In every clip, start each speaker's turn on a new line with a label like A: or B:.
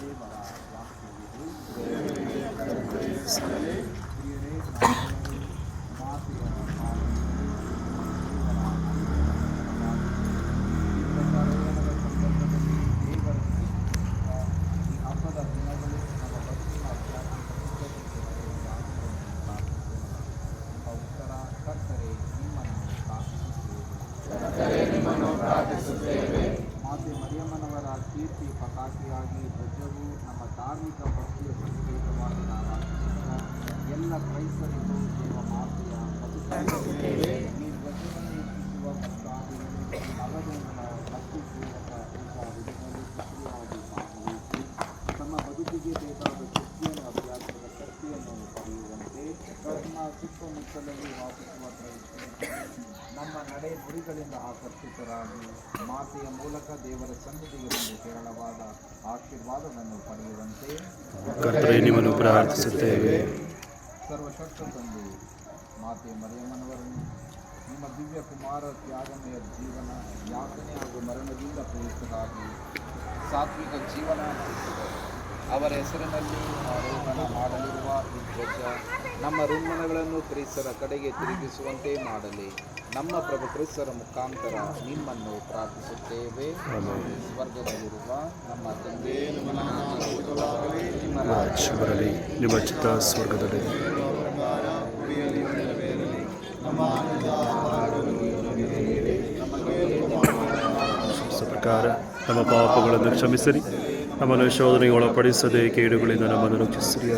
A: ದೇವರ ವಾಕ್ಯವಿದು. ಪ್ರಿಯರೇ, ನಾವೆಲ್ಲರೂ ಮಾತೆಯ ಪಾಲನೆಯಲ್ಲಿ ದೇವರ ಈ ಪ್ರಕಾರವಾದ ಸಂದರ್ಭದಲ್ಲಿ ದೇವರನ್ನು ಈ ಹಬ್ಬದ ದಿನಗಳು ನಮ್ಮ ಬದುಕಿನ ಆಧ್ಯಾತ್ಮಿಕ ಸಿದ್ಧತೆಗೆ ನಡೆಯುವುದಾಗುವಂತೆ ಪ್ರಾರ್ಥಿಸೋಣ. ನಿಮ್ಮ ಉತ್ತರ: ಕರ್ತರೇ, ನಿಮ್ಮನ್ನು ಪ್ರಾರ್ಥಿಸುತ್ತೇವೆ. ಮಾತೆ ಮರಿಯಮ್ಮನವರ ಕೀರ್ತಿ ಪತಾಕೆಯಾಗಿ ಧ್ವಜವು ನಮ್ಮ ಧಾರ್ಮಿಕ ಭಕ್ತಿಯ ಸಂಕೇತವಾಗಿ ಆರಾಧಿಸುತ್ತ ಎಲ್ಲ ಕ್ರೈಸ್ತರಿಗೂ ದೇವ ಮಾತೆಯ ಬದುಕುತ್ತೇವೆ. ಈ ಧ್ವಜವನ್ನು ಹೆಚ್ಚಿಸುವ ಭಕ್ತಾದಿಗಳು ನವಜನ್ಮದ ಭಕ್ತಿಪೂರ್ವಕ ರೂಪ ವಿಧದಲ್ಲಿ ಸಕ್ರಿಯವಾಗಿ ಭಾಗವಹಿಸಿ ತಮ್ಮ ಬದುಕಿಗೆ ಬೇಕಾದ ಶಕ್ತಿಯನ್ನು ಅಭ್ಯಾಸದ ಶಕ್ತಿಯನ್ನು ಪಡೆಯುವಂತೆ ತಮ್ಮ ಸುತ್ತಮುತ್ತಲಲ್ಲಿ ವಾಸಿಸುವ ಕ್ರೈಸ್ತರು ನಮ್ಮ ನಡೆ ನುಡಿಗಳಿಂದ ಆಕರ್ಷಿತರಾಗಿ ಮಾತೆಯ ಮೂಲಕ ದೇವರ ಸನ್ನಿಧಿಗೆ ಬಂದು ಹೇರಳವಾದ ಆಶೀರ್ವಾದವನ್ನು ಪಡೆಯುವಂತೆ
B: ನಿಮ್ಮನ್ನು ಪ್ರಾರ್ಥಿಸುತ್ತೇವೆ.
A: ಸರ್ವಶಕ್ತ ತಂದೆ ಮಾತೆ ಮರಿಯಮ್ಮನವರನ್ನು ನಿಮ್ಮ ದಿವ್ಯ ಕುಮಾರ ತ್ಯಾಗಮಯ ಜೀವನ, ಯಾತನೆ ಹಾಗೂ ಮರಣದಿಂದ ಪ್ರೇರಿತರಾಗಿ ಸಾತ್ವಿಕ ಜೀವನ ನಡೆಸಿದರು. ಅವರ ಹೆಸರಿನಲ್ಲಿ ಆರೋಪಣ ಮಾಡಲಿರುವ ಈ ಧ್ವಜ ನಮ್ಮ ಋಣ್ಮನಗಳನ್ನು ಕ್ರಿಸ್ತರ ಕಡೆಗೆ ತಿರುಗಿಸುವಂತೆ ಮಾಡಲಿ. ನಮ್ಮ ಪ್ರಭು ಕ್ರಿಸ್ತರ ಮುಖಾಂತರ ನಿಮ್ಮನ್ನು ಪ್ರಾರ್ಥಿಸುತ್ತೇವೆ. ಸ್ವರ್ಗದಲ್ಲಿರುವ ನಮ್ಮ ತಂದೆ, ನಿಮ್ಮ
B: ರಾಜ್ಯ ಬರಲಿ, ನಿಮ್ಮ ಚಿತ್ತ ಸ್ವರ್ಗದಲ್ಲಿ ಪ್ರಕಾರ ನಮ್ಮ ಪಾಪಗಳನ್ನು ಕ್ಷಮಿಸಿರಿ, ನಮ್ಮನ್ನು ಶೋಧನೆಗೆ ಒಳಪಡಿಸದೆ ಕೇಡುಗಳಿಂದ ನಮ್ಮನ್ನು ರಕ್ಷಿಸಿರಿ.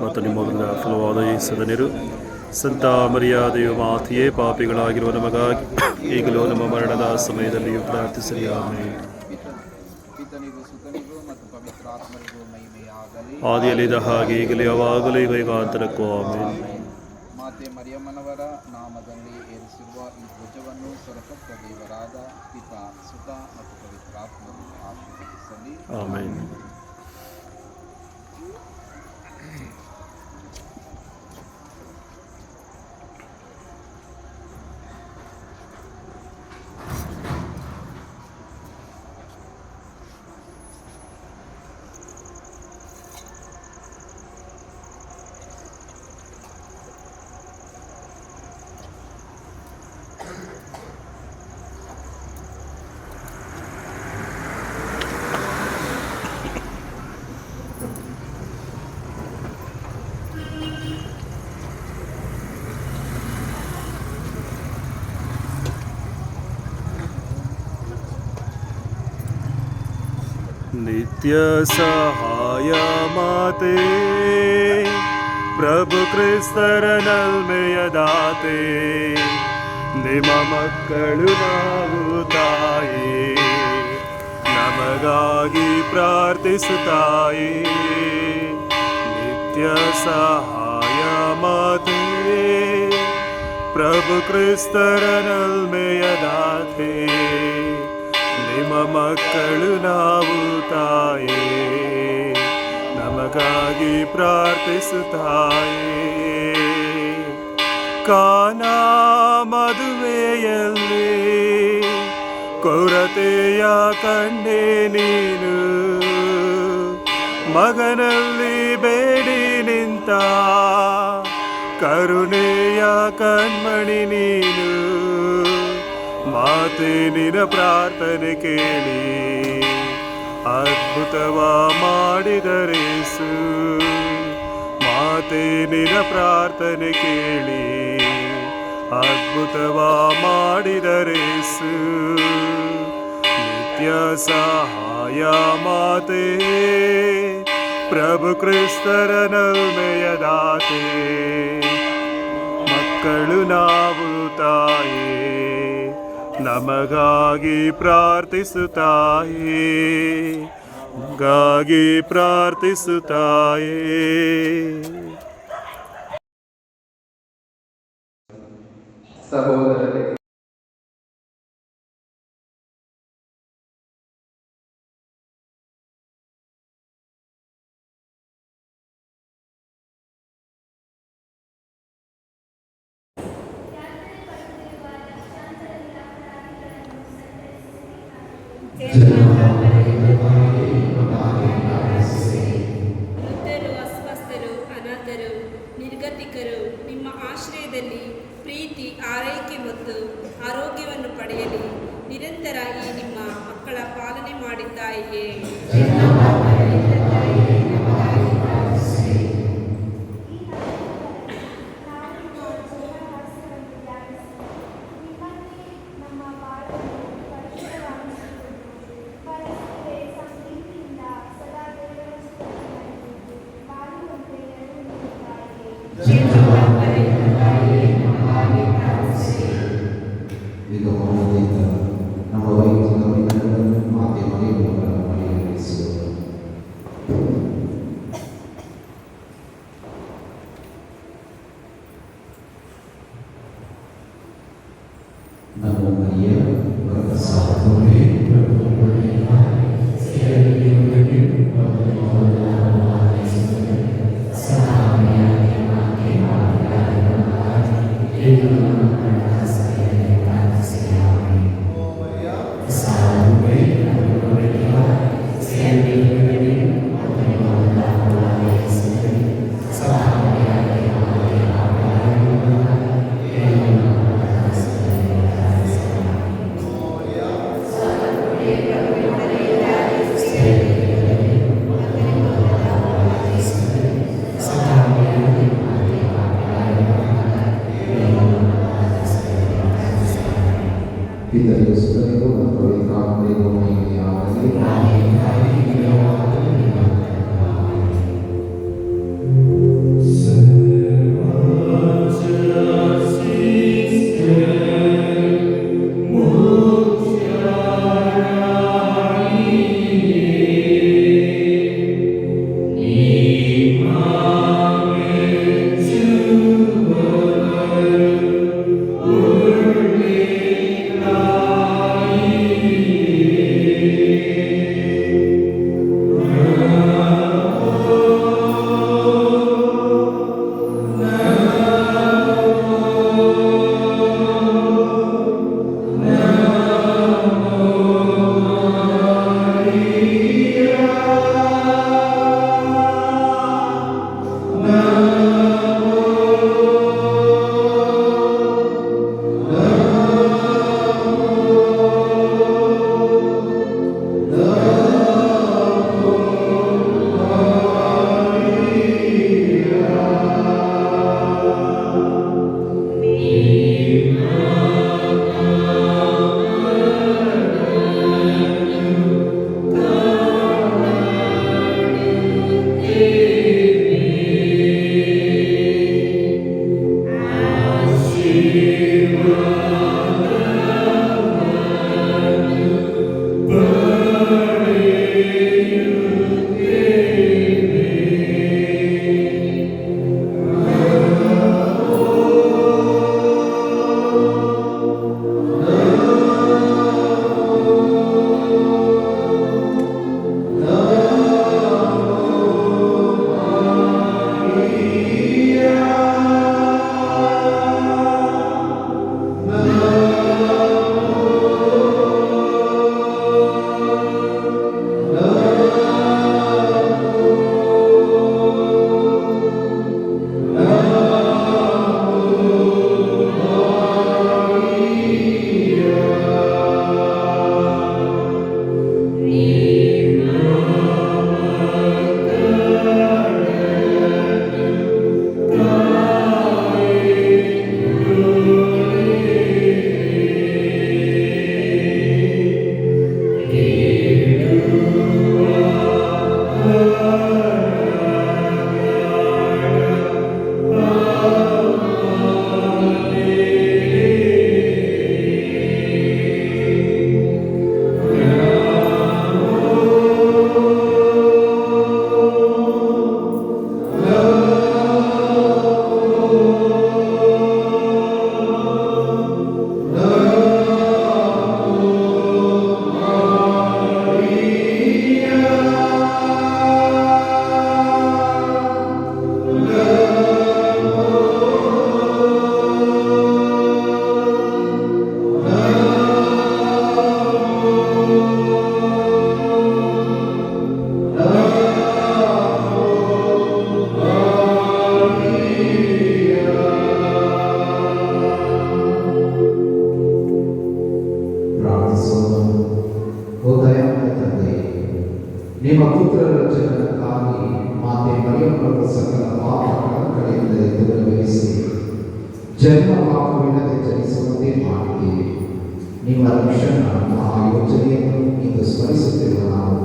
B: ಮತ್ತು ನಿಮ್ಮವರಿಂದ ಫಲವಾದ ಯೇಸುವಿನರು ಸಂತ ಮರಿಯಾದೆಯು ಮಾತೆಯೇ, ಪಾಪಿಗಳಾಗಿರುವ ನಮಗಾಗಿ ಈಗಲೂ ನಮ್ಮ ಮರಣದ ಸಮಯದಲ್ಲಿಯೂ ಪ್ರಾರ್ಥಿಸಿರಿ. ಆಮೆನ್. ಆದಿಯಲ್ಲಿದ್ದ ಹಾಗೆ ಈಗಲೂ ಯಾವಾಗಲೂ ಯುಗಾಂತರಕ್ಕೂ ಆಮೆನ್.
A: ಮಾತೆ ಮರಿಯಮ್ಮನವರ ನಾಮದಲ್ಲಿ ಏರಿಸಿರುವ ಈ ಧ್ವಜವನ್ನು ಸರ್ವಶಕ್ತ ದೇವರಾದ ಪಿತಾ, ಸುತ ಮತ್ತು ಪವಿತ್ರಾತ್ಮರು ಆಶೀರ್ವದಿಸಲಿ.
B: ಆಮೆನ್. ನಿತ್ಯ ಸಹಾಯ ಮಾತೆ, ಪ್ರಭು ಕ್ರಿಸ್ತರ ನಲ್ಮೆಯ ದಾತೆ, ನಿಮ್ಮ ಮಕ್ಕಳು ನಾವು ತಾಯೇ, ನಮಗಾಗಿ ಪ್ರಾರ್ಥಿಸುತ್ತಾಯೇ. ನಿತ್ಯ ಸಹಾಯ ಮಾತೆ, ಪ್ರಭು ಕ್ರಿಸ್ತರ ನಲ್ಮೆಯ ದಾತೆ, ನಿಮ್ಮ ಮಕ್ಕಳು ನಾವು ತಾಯೇ, ನಮಗಾಗಿ ಪ್ರಾರ್ಥಿಸುತ್ತಾಯೇ. ಕಾನಾ ಮದುವೆಯಲ್ಲಿ ಕೊರತೆಯ ಕಂಡೆ ನೀನು, ಮಗನಲ್ಲಿ ಬೇಡಿ ನಿಂತ ಕರುಣೆಯ ಕಣ್ಮಣಿ ನೀನು. ಮಾತೆ ನಿನ್ನ ಪ್ರಾರ್ಥನೆ ಕೇಳಿ ಅದ್ಭುತವ ಮಾಡಿದರೇಸು. ಮಾತೆ ನಿನ್ನ ಪ್ರಾರ್ಥನೆ ಕೇಳಿ ಅದ್ಭುತವ ಮಾಡಿದರೇಸು. ನಿತ್ಯ ಸಹಾಯ ಮಾತೆ, ಪ್ರಭು ಕ್ರಿಸ್ತರ ನಲ್ಮೆಯ ದಾತೆ, ಮಕ್ಕಳು ನಾವು ತಾಯೇ, ನಮಗಾಗಿ ಪ್ರಾರ್ಥಿಸುತ್ತಾಯೇ, ಗಾಗಿ ಪ್ರಾರ್ಥಿಸುತ್ತಾಯೇ.
C: ಸಹೋದರರೇ, ವೃದ್ಧರು, ಅಸ್ವಸ್ಥರು, ಅನಾಥರು, ನಿರ್ಗತಿಕರು ನಿಮ್ಮ ಆಶ್ರಯದಲ್ಲಿ ಪ್ರೀತಿ, ಆರೈಕೆ ಮತ್ತು ಆರೋಗ್ಯವನ್ನು ಪಡೆಯಲಿ. ನಿರಂತರ ಈ ನಿಮ್ಮ ಮಕ್ಕಳ ಪಾಲನೆ ಮಾಡಿದ್ದಾಯೇ.
D: ಇದು ಮೌನದಿಂದ ನಮ್ಮ ವೈಯಕ್ತಿಕ ವಿನಯಗಳನ್ನು ಮಾತೆ ಮರೆಯುವವರ ಪರಿಹರಿಸುವುದು. ನಮೋ ಮರಿಯ ವರದ ಸಾಧುವೆ ಪಿತರಿಗೂ ಸುತರಿಗೂ ಮತ್ತು ಪವಿತ್ರಾತ್ಮರಿಗೂ ಮಹಿಮೆಯಾಗಲಿ. ನಿಮ್ಮ ಪುತ್ರರ ಜನಕ್ಕಾಗಿ ಮಾತೆ ಮರಿಯಮ್ಮನ ಸಕಲ ಪಾಪಗಳ ಕಡೆಯಿಂದ ಎದುರಿಸಿ ಜನ್ಮ ಪಾಪವಿಲ್ಲದೆ ಜನಿಸುವಂತೆ ಮಾಡಿದ್ದೀರಿ. ನಿಮ್ಮ ರಕ್ಷಣಾ ಮಹಾಯೋಜನೆಯನ್ನು ಇಂದು ಸ್ಮರಿಸುತ್ತಿರುವ ನಾವು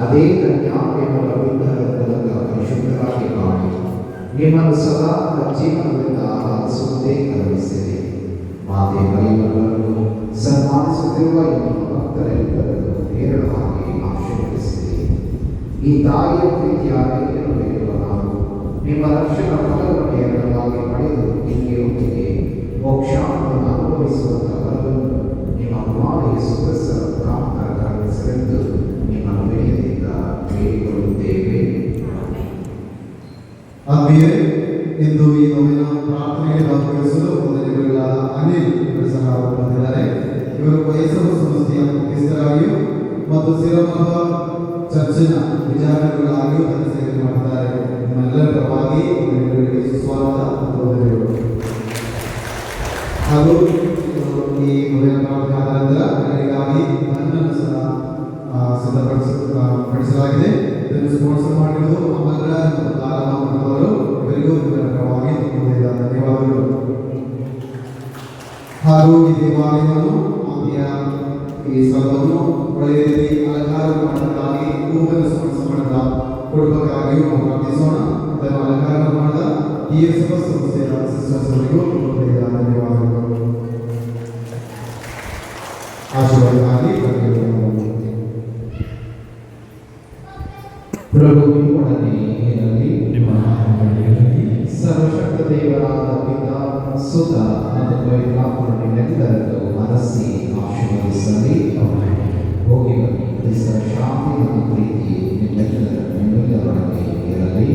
D: ಅದೇ ಕನ್ಯಾಪ್ರೇಮದ ವಿಗ್ರಹದ ಪರಿಶುದ್ಧರಾಗಿ ಮಾಡಿ ನಿಮ್ಮನ್ನು ಸದಾ ಜೀವನದಿಂದ ಆರಾಧಿಸುವಂತೆ ಕರುಣಿಸಿರಿ. ಮಾತೆ ಮರಿಯಮ್ಮನನ್ನು ಸನ್ಮಾನಿಸುತ್ತಿರುವ ನಿಮ್ಮ ಭಕ್ತರೆಲ್ಲರನ್ನು ಹೇರಳವಾಗಿ ಆಶೀರ್ವದಿಸಿರಿ. ಈ ತಾಯಿಯ ಪ್ರೀತಿಯ ಆರೈಕೆಯನ್ನು ಬೇಡುವ ನಾವು ನಿಮ್ಮ ರಕ್ಷಣಾ ಫಲವನ್ನು ಹೇರಳವಾಗಿ ಪಡೆದು ಒಟ್ಟಿಗೆ ಮೋಕ್ಷವನ್ನು ಅನುಭವಿಸುವಂತಹ ಫಲವನ್ನು ನಿಮ್ಮ ಕುಮಾರ ಯೇಸು ಕ್ರಿಸ್ತರ ಮುಖಾಂತರ ಕರುಣಿಸಲೆಂದು ನಿಮ್ಮನ್ನು ವಿನಯದಿಂದ ಬೇಡಿಕೊಳ್ಳುತ್ತೇವೆ.
E: ಆತ್ಮೀಯರೇ, ಇಂದು ಈ ನೋವಿನ ಪ್ರಾರ್ಥನೆಗೆ ಭಾಗವಹಿಸಲು ಮೊದಲಿಗರಾದ ಅನಿಲ್ ಇವರು ಸಹ ಬಂದಿದ್ದಾರೆ. ಇವರು ವಯಸ್ಸು ಸಂಸ್ಥೆಯ ಮುಖ್ಯಸ್ಥರಾಗಿಯೂ ಮತ್ತು ಸಿರಮಹ ಚರ್ಚಿನ ವಿಚಾರಗಳಾಗಿಯೂ ತನ್ನ ಸೇವೆ ಮಾಡಿದ್ದಾರೆ. ನಿಮ್ಮೆಲ್ಲರ ಪರವಾಗಿ ಇವರಿಗೆ ಸುಸ್ವಾಗತ ಮತ್ತು ವಂದನೆಗಳು. ಹಾಗೂ ಈ ನೋವಿನ ಪ್ರಾರ್ಥನೆ ಆದ ನಂತರ ಎಲ್ಲರಿಗಾಗಿ ನನ್ನನ್ನು ಸಹ ಸಿದ್ಧಪಡಿಸಲಾಗಿದೆ. ಇದನ್ನು ಸ್ಪಾನ್ಸರ್ ಮಾಡಿರುವುದು ಅಮರ ಮತ್ತು ತಾರಮವರು. ಇವರಿಗೂ ಇವರ ಪರವಾಗಿ ಧನ್ಯವಾದಗಳು. ಹಾಗೂ ಈ ದೇವಾಲಯವನ್ನು ಈ ಸ್ಥಳವನ್ನು ಒಳ್ಳೆಯ ರೀತಿ ಅಲಂಕಾರ ಮಾಡೋದಕ್ಕಾಗಿ ಹೂವನ್ನು ಸ್ಪಾನ್ಸರ್ ಮಾಡಿದ ಕುಟುಂಬಕ್ಕಾಗಿಯೂ ನಾವು ಪ್ರಾರ್ಥಿಸೋಣ. ಅದನ್ನು ಅಲಂಕಾರ ಮಾಡಿದ ಈ ಸಂಸ್ಥೆಯ ಸಿಸ್ಟರ್ಸ್ಗಳಿಗೂ ಧನ್ಯವಾದಗಳು. ಆಶೀರ್ವಾದಕ್ಕಾಗಿ
D: ಪ್ರಭು ನಿಮ್ಮೊಡನೆ ಇರಲಿ. ಸರ್ವಶಕ್ತ ದೇವರಾದ ಪಿತಾ, ಸುತ ಮತ್ತು ಪವಿತ್ರಾತ್ಮನು ನಿಮ್ಮೆಲ್ಲರನ್ನು ಮನಸ್ಸಿ ಆಶೀರ್ವದಿಸಲಿ. ಹೋಗಿ ಬನ್ನಿ. ಕ್ರಿಸ್ತರ ಶಾಂತಿ ಮತ್ತು ಪ್ರೀತಿ ನಿಮ್ಮೆಲ್ಲರೊಡನೆ ಇರಲಿ.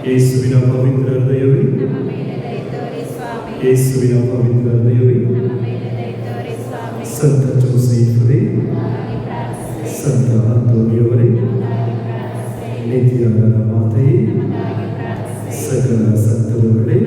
B: ಯೇಸುವಿನ ಪವಿತ್ರ ಹೃದಯವೇ, ಯೇಸುವಿನ ಪವಿತ್ರ ಹೃದಯವೇ, ಸಂತ ಜೋಸೇಫರೇ, ಸಂತ ಅಂತೋನಿಯವರೇ, ನಿತ್ಯಾನಂದ ಮಾತೆಯೇ, ಸಕಲ ಸಂತರುಗಳೇ,